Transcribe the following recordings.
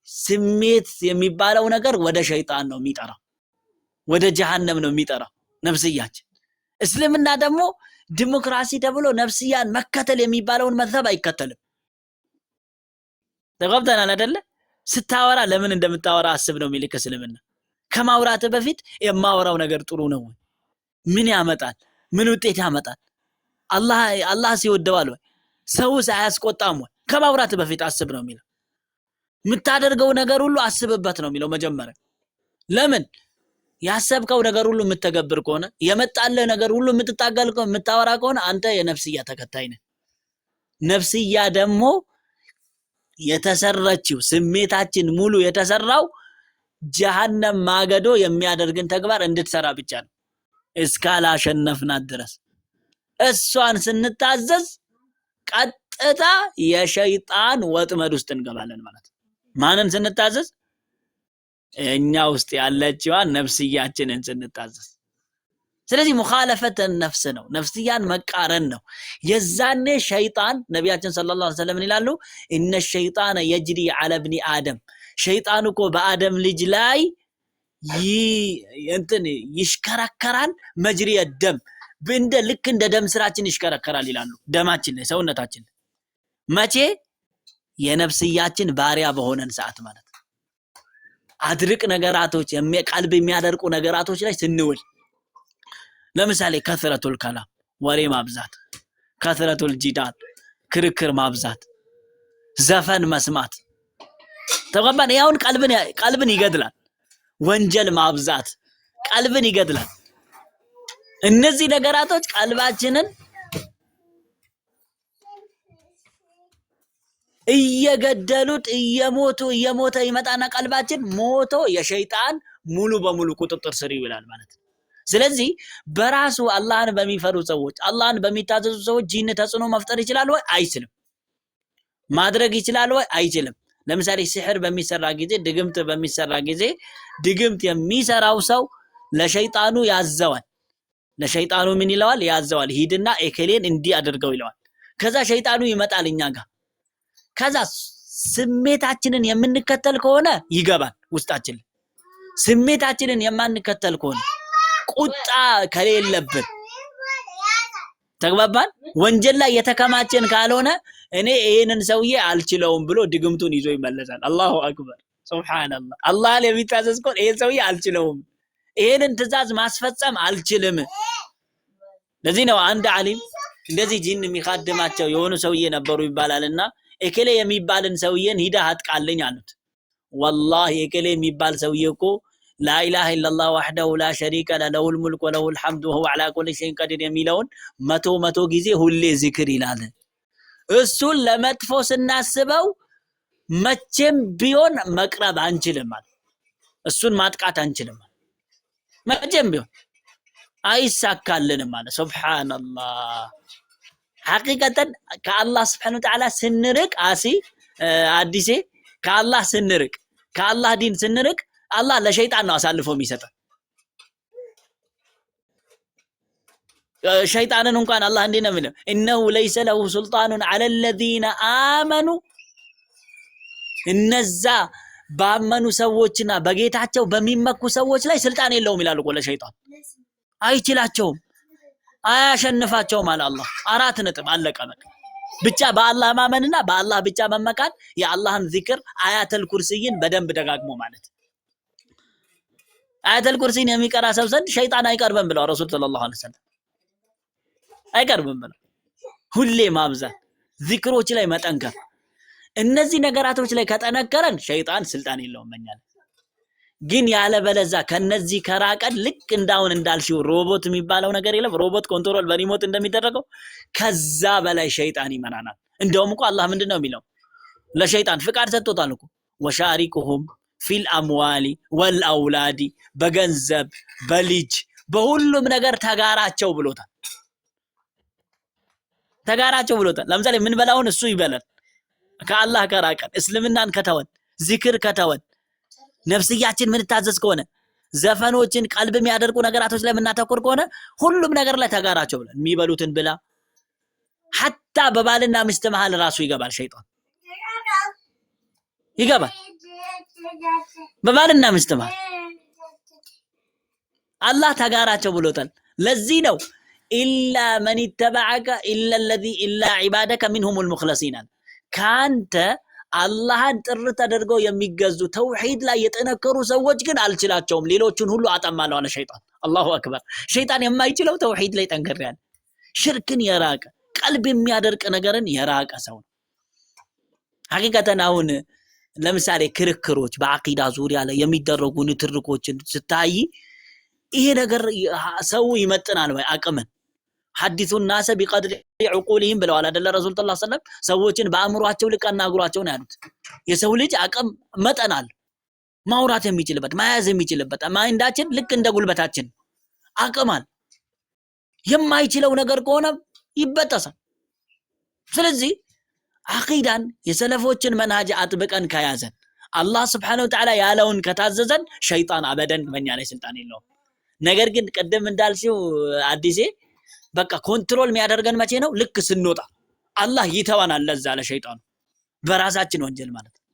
ስሜት የሚባለው ነገር ወደ ሸይጣን ነው የሚጠራው፣ ወደ ጀሃነም ነው የሚጠራው ነፍስያችን። እስልምና ደግሞ ዲሞክራሲ ተብሎ ነፍስያን መከተል የሚባለውን መዝሀብ አይከተልም። ተቀብተናል አይደለ? ስታወራ ለምን እንደምታወራ አስብ ነው የሚልክ እስልምና። ከማውራት በፊት የማወራው ነገር ጥሩ ነው ወይ? ምን ያመጣል? ምን ውጤት ያመጣል? አላህ ሲወደዋል ወይ? ሰውስ አያስቆጣም ወይ? ከማውራት በፊት አስብ ነው የሚለው። የምታደርገው ነገር ሁሉ አስብበት ነው የሚለው መጀመሪያ። ለምን ያሰብከው ነገር ሁሉ የምትተገብር ከሆነ የመጣልህ ነገር ሁሉ የምትታገል ከሆነ የምታወራ ከሆነ አንተ የነፍስያ ተከታይ ነህ። ነፍስያ ደግሞ የተሰራችው ስሜታችን ሙሉ የተሰራው ጀሃነም ማገዶ የሚያደርግን ተግባር እንድትሰራ ብቻ ነው እስካላሸነፍናት ድረስ። እሷን ስንታዘዝ ቀጥታ የሸይጣን ወጥመድ ውስጥ እንገባለን ማለት ነው። ማንን ስንታዘዝ? እኛ ውስጥ ያለችዋን ነፍስያችንን ስንታዘዝ። ስለዚህ ሙኻለፈተ ነፍስ ነው፣ ነፍስያን መቃረን ነው። የዛኔ ሸይጣን ነቢያችን ሰለላሁ ዐለይሂ ወሰለም ይላሉ እነ ሸይጣን የጅሪ ዐለ ኢብኒ አደም፣ ሸይጣን እኮ በአደም ልጅ ላይ ይሽከረከራል መጅሪ ደም፣ ልክ እንደ ደም ስራችን ይሽከረከራል ይላሉ። ደማችን ላይ ሰውነታችን መቼ? የነፍስያችን ባሪያ በሆነን ሰዓት ማለት ነው። አድርቅ ነገራቶች ቀልብ የሚያደርቁ ነገራቶች ላይ ስንውል፣ ለምሳሌ ከስረቱል ከላም ወሬ ማብዛት፣ ከስረቱል ጂዳል ክርክር ማብዛት፣ ዘፈን መስማት ተቀባን ያውን ቀልብን ይገድላል። ወንጀል ማብዛት ቀልብን ይገድላል። እነዚህ ነገራቶች ቀልባችንን እየገደሉት እየሞተ ይመጣና ቀልባችን ሞቶ የሸይጣን ሙሉ በሙሉ ቁጥጥር ስር ይውላል ማለት ነው። ስለዚህ በራሱ አላህን በሚፈሩ ሰዎች፣ አላህን በሚታዘዙ ሰዎች ጂን ተጽዕኖ መፍጠር ይችላል ወይ? አይችልም። ማድረግ ይችላል ወይ? አይችልም። ለምሳሌ ሲህር በሚሰራ ጊዜ፣ ድግምት በሚሰራ ጊዜ ድግምት የሚሰራው ሰው ለሸይጣኑ ያዘዋል። ለሸይጣኑ ምን ይለዋል? ያዘዋል። ሂድና ኤከሌን እንዲህ አድርገው ይለዋል። ከዛ ሸይጣኑ ይመጣል እኛ ጋር። ከዛ ስሜታችንን የምንከተል ከሆነ ይገባል ውስጣችን። ስሜታችንን የማንከተል ከሆነ ቁጣ ከሌለብን ተግባባን። ወንጀል ላይ የተከማቸን ካልሆነ እኔ ይሄንን ሰውዬ አልችለውም ብሎ ድግምቱን ይዞ ይመለሳል። አላሁ አክበር ሱብሃንአላህ። አላህ ለሚታዘዝ ከሆነ ይሄን ሰውዬ አልችለውም፣ ይሄንን ትእዛዝ ማስፈጸም አልችልም። ለዚህ ነው አንድ ዓሊም እንደዚህ ጂን የሚኻድማቸው የሆኑ ሰውዬ ነበሩ ይባላልና እከሌ የሚባልን ሰውዬን ሂደህ አጥቃልኝ አሉት። ወላሂ እከሌ የሚባል ሰውዬ እኮ ላኢላሃ ኢላላህ ወህደሁ ላ ሸሪከ ለሁል ሙልክ ወለሁል ሐምዱ ወሁወ ዐላ ኩሊ ሸይኢን ቀዲር የሚለውን መቶ ጊዜ ሁሌ ዚክር ይላል። እሱን ለመጥፎ ስናስበው መቼም ቢሆን መቅረብ አንችልም ማለት፣ እሱን ማጥቃት አንችልም ማለት፣ መቼም ቢሆን አይሳካልንም ማለት። ሱብሃንአላህ። ሐቂቀተን ከአላህ Subhanahu Wa Ta'ala ስንርቅ አዲሴ ከአላህ ስንርቅ፣ ከአላህ ዲን ስንርቅ አላህ ለሸይጣን ነው አሳልፎ የሚሰጠው። ሸይጣንን እንኳን አላህ እንዲህ ነው የሚለው ኢነሁ ለይሰ ለሁ ሱልጣኑን ዐለ الذين آمنوا፣ እነዛ ባመኑ ሰዎችና በጌታቸው በሚመኩ ሰዎች ላይ ስልጣን የለውም ይላል እኮ ለሸይጣን። አይችላቸውም፣ አያሸንፋቸውም አለ አላህ። 4 ነጥብ አለቀ በቃ። ብቻ በአላህ ማመንና በአላህ ብቻ መመካት፣ የአላህን ዚክር አያተል ኩርሲይን በደንብ ደጋግሞ ማለት። አያተል ኩርሲይን የሚቀራ ሰው ዘንድ ሸይጣን አይቀርብም ብለው ረሱል ሰለላሁ ዐለይሂ ወሰለም አይቀርብም ብለው። ሁሌ ማብዛት፣ ዚክሮች ላይ መጠንከር። እነዚህ ነገራቶች ላይ ከጠነከረን ሸይጣን ስልጣን የለውም በእኛ ላይ። ግን ያለበለዛ ከነዚህ ከራቀን ልክ እንዳውን እንዳልሽው ሮቦት የሚባለው ነገር የለም፣ ሮቦት ኮንትሮል በሪሞት እንደሚደረገው ከዛ በላይ ሸይጣን ይመራናል። እንደውም እኮ አላህ ምንድነው የሚለው? ለሸይጣን ፍቃድ ሰጥቶታል እኮ ወሻሪኩሁም ፊል አምዋሊ ወልአውላዲ፣ በገንዘብ በልጅ በሁሉም ነገር ተጋራቸው ብሎታል። ተጋራቸው ብሎታል። ለምሳሌ ምን በላውን እሱ ይበላል። ከአላህ ከራቀን፣ እስልምናን ከተወን፣ ዚክር ከተወን፣ ነፍስያችን ምን ታዘዝ ከሆነ፣ ዘፈኖችን ቀልብ የሚያደርቁ ነገራቶች ላይ ምናተኩር ከሆነ ሁሉም ነገር ላይ ተጋራቸው ብለን የሚበሉትን ብላ። ሐታ በባልና ሚስት መሃል ራሱ ይገባል ሸይጣን ይገባል። በባልና ሚስት መሃል አላህ ተጋራቸው ብሎታል። ለዚህ ነው ኢላ መን ተበዐከ ኢላ ዒባደከ ሚንሁሙል ሙኽለሲን ካንተ አላህን ጥርት አድርገው የሚገዙ ተውሂድ ላይ የጠነከሩ ሰዎች ግን አልችላቸውም፣ ሌሎቹን ሁሉ አጠማለሁ አለ ሸይጣን። አላሁ አክበር። ሸይጣን የማይችለው ተውሂድ ላይ ጠንከር ያለ ሽርክን የራቀ ቀልብ የሚያደርቅ ነገርን የራቀ ሰው ነው። ሐቂቀተን አሁን ለምሳሌ ክርክሮች በአቂዳ ዙሪያ ላይ የሚደረጉ ንትርኮችን ስታይ ይሄ ነገር ሰው ይመጥናል ወይ አቅምን ሐዲሱ الناس بقدر عقولهم ብለዋል አይደለ ረሱል ሰለላሁ ዐለይሂ ወሰለም። ሰዎችን በአእምሯቸው ልክ አናግሯቸው ነው ያሉት። የሰው ልጅ አቅም መጠናል ማውራት የሚችልበት መያዝ የሚችልበት ማይንዳችን ልክ እንደ ጉልበታችን አቅማል። የማይችለው ነገር ከሆነ ይበጠሳል። ስለዚህ አቂዳን የሰለፎችን መንሃጅ አጥብቀን ከያዘን አላህ Subhanahu Wa Ta'ala ያለውን ከታዘዘን ሸይጣን አበደን በእኛ ላይ ስልጣን የለውም። ነገር ግን ቀደም እንዳልሽው አዲሴ በቃ ኮንትሮል የሚያደርገን መቼ ነው? ልክ ስንወጣ አላህ ይተዋናል። ለዛ ለሸይጣኑ በራሳችን ወንጀል ማለት ነው።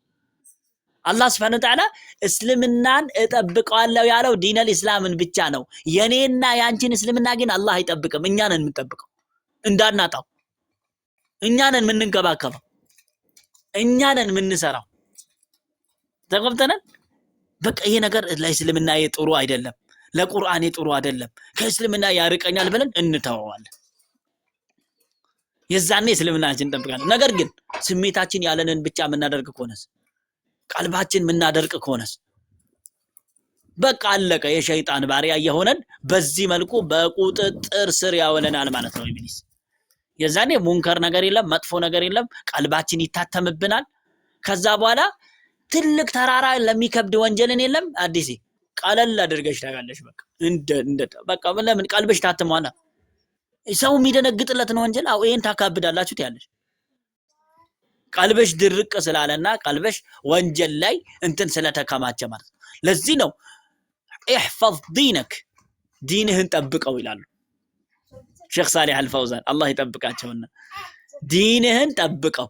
አላህ Subhanahu Wa Ta'ala እስልምናን እጠብቀዋለሁ ያለው ዲነል እስላምን ብቻ ነው። የኔና ያንቺን እስልምና ግን አላህ አይጠብቅም። እኛ ነን የምንጠብቀው እንዳናጣው፣ እኛ ነን የምንንከባከበው፣ እኛ ነን የምንሰራው። ተቆምተናል። በቃ ይሄ ነገር ለእስልምና ጥሩ አይደለም፣ ለቁርአን ጥሩ አይደለም፣ ከእስልምና ያርቀኛል ብለን እንተዋዋለን። የዛኔ እስልምናችን እንጠብቃለን። ነገር ግን ስሜታችን ያለንን ብቻ የምናደርግ ከሆነስ ቀልባችን የምናደርቅ ከሆነስ በቃ አለቀ። የሸይጣን ባሪያ የሆነን በዚህ መልኩ በቁጥጥር ስር ያወለናል ማለት ነው ኢብሊስ። የዛኔ ሙንከር ነገር የለም፣ መጥፎ ነገር የለም፣ ቀልባችን ይታተምብናል። ከዛ በኋላ ትልቅ ተራራ ለሚከብድ ወንጀልን የለም አዲስ ቀለል አድርገሽ ታጋለሽ። በቃ ለምን ቀልብሽ ታትሟል። ሰው የሚደነግጥለትን ወንጀል አው ይሄን ታካብዳላችሁ ትያለሽ። ቀልብሽ ድርቅ ስላለና ቀልብሽ ወንጀል ላይ እንትን ስለተከማቸ ማለት ነው። ለዚህ ነው احفظ دينك ዲንህን ጠብቀው ይላሉ ሼክ ሳሊህ አልፈውዛን አላህ ይጠብቃቸውና ዲንህን ጠብቀው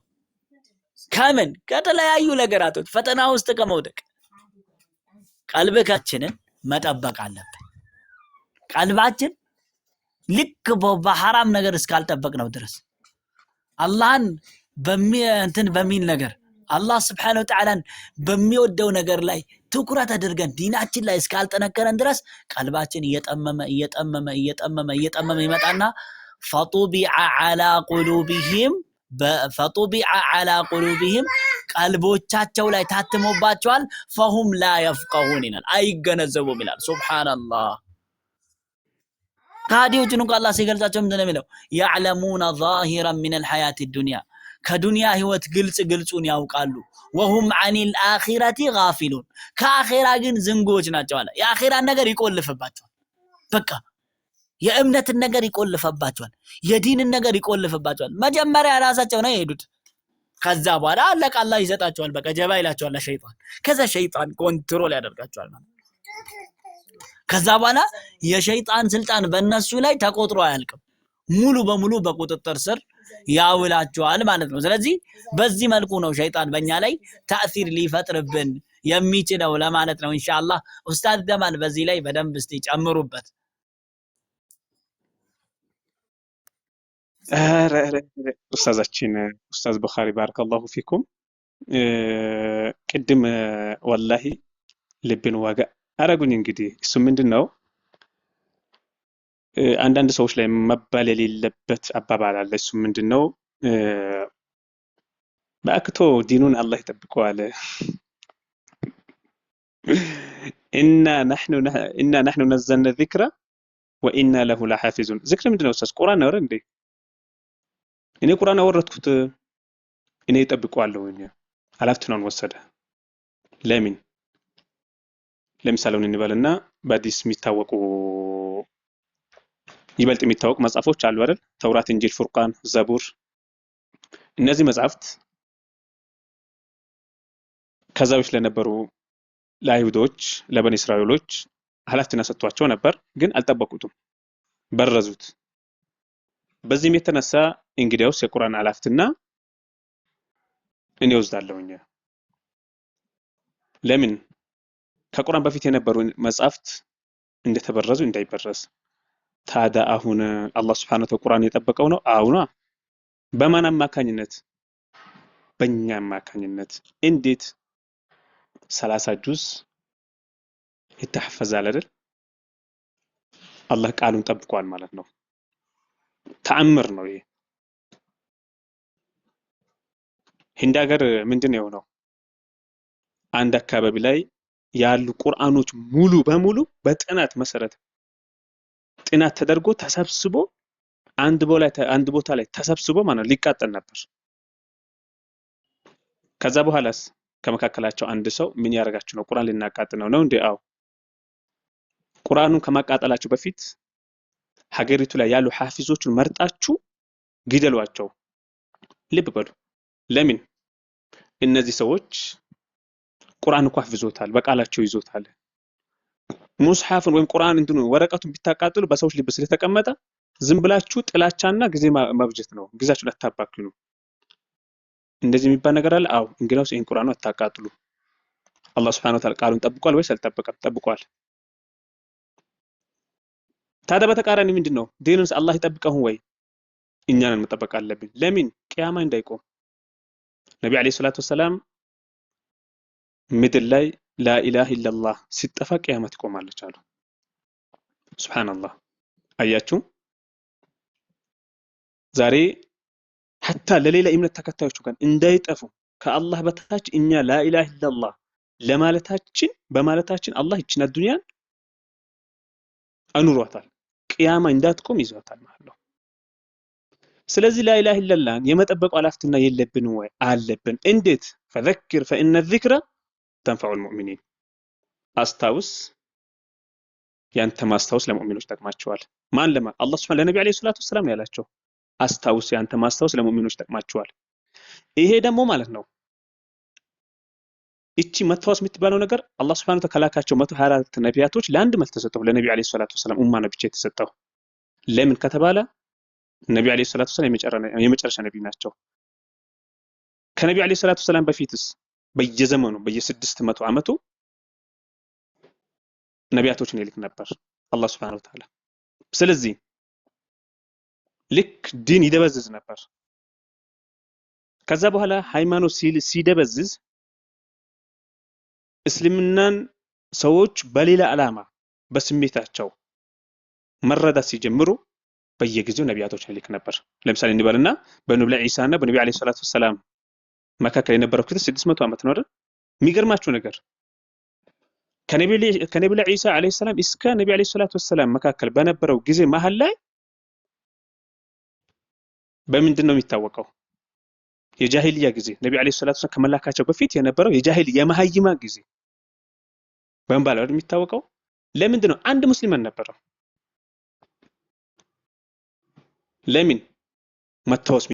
ከምን ከተለያዩ ነገራቶች ፈተና ውስጥ ከመውደቅ ቀልባችንን መጠበቅ አለብን። ቀልባችን ልክ በሐራም ነገር እስካልጠበቅነው ድረስ አላህን በሚል ነገር አላህ Subhanahu Wa Ta'ala በሚወደው ነገር ላይ ትኩረት አድርገን ዲናችን ላይ እስካልጠነከረን ድረስ ቀልባችን እየጠመመ ይመጣና فطبع على قلوبهم ቀልቦቻቸው ላይ ታትሞባቸዋል። فهم لا يفقهون ይላል አይገነዘቡም ይላል። ሱብሃንአላህ ካዲዎችን እንኳን አላህ ሲገልጻቸው ምንድን ነው የሚለው? يعلمون ظاهرا من الحياة الدنيا ከዱንያ ህይወት ግልጹን ያውቃሉ። وهم عن الآخرة غافلون ከአኺራ ግን ዝንጎች ናቸው አለ። የአኺራን ነገር ይቆልፍባቸዋል። በቃ የእምነትን ነገር ይቆልፍባቸዋል። የዲንን ነገር ይቆልፍባቸዋል። መጀመሪያ ራሳቸው ነው የሄዱት። ከዛ በኋላ አለቃ አላህ ይሰጣቸዋል። በቃ ጀባ ይላቸዋል ለሸይጣን። ከዛ ሸይጣን ኮንትሮል ያደርጋቸዋል ማለት። ከዛ በኋላ የሸይጣን ስልጣን በእነሱ ላይ ተቆጥሮ አያልቅም። ሙሉ በሙሉ በቁጥጥር ስር ያውላቸዋል ማለት ነው። ስለዚህ በዚህ መልኩ ነው ሸይጣን በእኛ ላይ ተአሲር ሊፈጥርብን የሚችለው ለማለት ነው። ኢንሻአላህ ኡስታዝ ጀማል በዚህ ላይ በደንብ እስቲ ጨምሩበት። ኡስታዛችን ኡስታዝ ቡኻሪ ባረከላሁ ፊኩም ቅድም ወላሂ ልብን ዋጋ አረጉኝ። እንግዲህ እሱ ምንድነው አንዳንድ ሰዎች ላይ መባል የሌለበት አባባል አለ። እሱ ምንድነው በአክቶ ዲኑን አላህ ይጠብቀዋል። ኢና ነህኑ ነዘልነ ዚክራ ወኢና ለሁ ለሐፊዙን። ዚክር ምንድነው ኡስታዝ? ቁርአን ነው እንዴ? እኔ ቁርአን አወረድኩት እኔ እጠብቀዋለሁ። ኃላፊነቱን ወሰደ። ለምን? ለምሳሌ እንበልና በአዲስ የሚታወቁ ይበልጥ የሚታወቁ መጽሐፎች አሉ አይደል? ተውራት፣ እንጂል፣ ፉርቃን፣ ዘቡር። እነዚህ መጽሐፍት ከዛ በፊት ለነበሩ ለአይሁዶች ለበኒ እስራኤሎች ኃላፊነት ሰጥቷቸው ነበር፣ ግን አልጠበቁትም፣ በረዙት። በዚህም የተነሳ እንግዲያውስ የቁርአን ኃላፊነት እኔ ወስዳለሁኝ። ለምን ከቁርአን በፊት የነበሩ መጽሐፍት እንደተበረዙ እንዳይበረዝ። ታዲያ አሁን አላህ ሱብሓነሁ ወተዓላ ቁርአን የጠበቀው ነው? አሁን በማን አማካኝነት? በእኛ አማካኝነት። እንዴት 30 ጁዝ ይተሐፈዛል አይደል? አላህ ቃሉን ጠብቋል ማለት ነው። ተአምር ነው ይሄ። ህንድ ሀገር ምንድነው የሆነው? አንድ አካባቢ ላይ ያሉ ቁርአኖች ሙሉ በሙሉ በጥናት መሰረት ጥናት ተደርጎ ተሰብስቦ አንድ ቦታ ላይ ተሰብስቦ ማለት ሊቃጠል ነበር። ከዛ በኋላስ ከመካከላቸው አንድ ሰው ምን ያደርጋችሁ ነው? ቁርአን ልናቃጥል ነው እንዴ? አዎ። ቁርአኑን ከማቃጠላችሁ በፊት ሀገሪቱ ላይ ያሉ ሐፊዞቹን መርጣችሁ ግደሏቸው። ልብ በሉ። ለምን? እነዚህ ሰዎች ቁርአን እኮ ሐፍዞታል፣ በቃላቸው ይዞታል። ሙስሐፍን ወይም ቁርአን እንትኑ ወረቀቱን ቢታቃጥሉ በሰዎች ልብ ስለተቀመጠ ዝም ብላችሁ ጥላቻና ጊዜ ማብጀት ነው። ጊዜያችሁን አታባክኑ። እንደዚህ የሚባል ነገር አለ? አዎ። እንግዲያውስ ይሄን ቁርአኑ አታቃጥሉ። አላህ ሱብሓነሁ ወተዓላ ቃሉን ጠብቋል ወይስ አልጠበቀም? ጠብቋል። ታዲያ በተቃራኒ ምንድነው? ዲኑንስ አላህ ይጠብቀው ወይ? እኛን መጠበቅ አለብን። ለምን? ቂያማ እንዳይቆም። ነብዩ አለይሂ ሰላቱ ወሰላም ምድር ላይ ላኢላሃ ኢላላህ ሲጠፋ ቂያማ ትቆማለች አሉ። ሱብሃንአላህ። አያችሁ ዛሬ ሐታ ለሌላ እምነት ተከታዮች እንኳን እንዳይጠፉ ከአላህ በታች እኛ ላኢላሃ ኢላላህ በማለታችን አላህ ይችን ዱንያን አኑሯታል። ቂያማ እንዳትቆም ይዟታል ማለት ነው። ስለዚህ ላኢላሃ ኢላላህ የመጠበቁ ኃላፊነት የለብን ወይ? አለብን። እንዴት? ፈዘክር ፈኢነ ዚክራ ተንፈዑል ሙእሚኒን። አስታውስ፣ ያንተ ማስታወስ ለሙእሚኖች ጠቅማቸዋል። ማን ለማ? አላህ ሱብሓነሁ ለነብዩ አለይሂ ሰላቱ ወሰላም ያላቸው አስታውስ፣ ያንተ ማስታወስ ለሙእሚኖች ጠቅማቸዋል። ይሄ ደግሞ ማለት ነው እቺ መታወስ የምትባለው ነገር አላህ ሱብሓነሁ ወተዓላ ከላካቸው 124 ነቢያቶች ለአንድ መልክ ተሰጠው፣ ለነብዩ አለይሂ ሰላቱ ወሰላም ኡማ ነው ብቻ የተሰጠው። ለምን ከተባለ ነብዩ አለይሂ ሰላቱ ወሰላም የመጨረሻ ነብይ ናቸው። ከነብዩ አለይሂ ሰላቱ ወሰላም በፊትስ በየዘመኑ በየ600 ዓመቱ ነቢያቶችን ይልክ ነበር አላህ ሱብሓነሁ ወተዓላ። ስለዚህ ልክ ዲን ይደበዝዝ ነበር። ከዛ በኋላ ሃይማኖት ሲደበዝዝ እስልምናን ሰዎች በሌላ ዓላማ በስሜታቸው መረዳት ሲጀምሩ በየጊዜው ነቢያቶችን ይልክ ነበር። ለምሳሌ እንበልና በነብዩ ዒሳና በነብዩ አለይሂ ሰላቱ ወሰላም መካከል የነበረው ክፍተት 600 ዓመት ነው አይደል? የሚገርማችሁ ነገር ከነብዩ ዒሳ አለይሂ ሰላም እስከ ነብዩ አለይሂ ሰላቱ ወሰላም መካከል በነበረው ጊዜ መሃል ላይ በምንድን ነው የሚታወቀው? የጃሂልያ ጊዜ። ነብዩ አለይሂ ሰላቱ ወሰላም ከመላካቸው በፊት የነበረው የጃሂልያ የመሃይማ ጊዜ በመባል አይደል የሚታወቀው? ለምንድን ነው? አንድ ሙስሊም አልነበረም። ለምን? መታወስ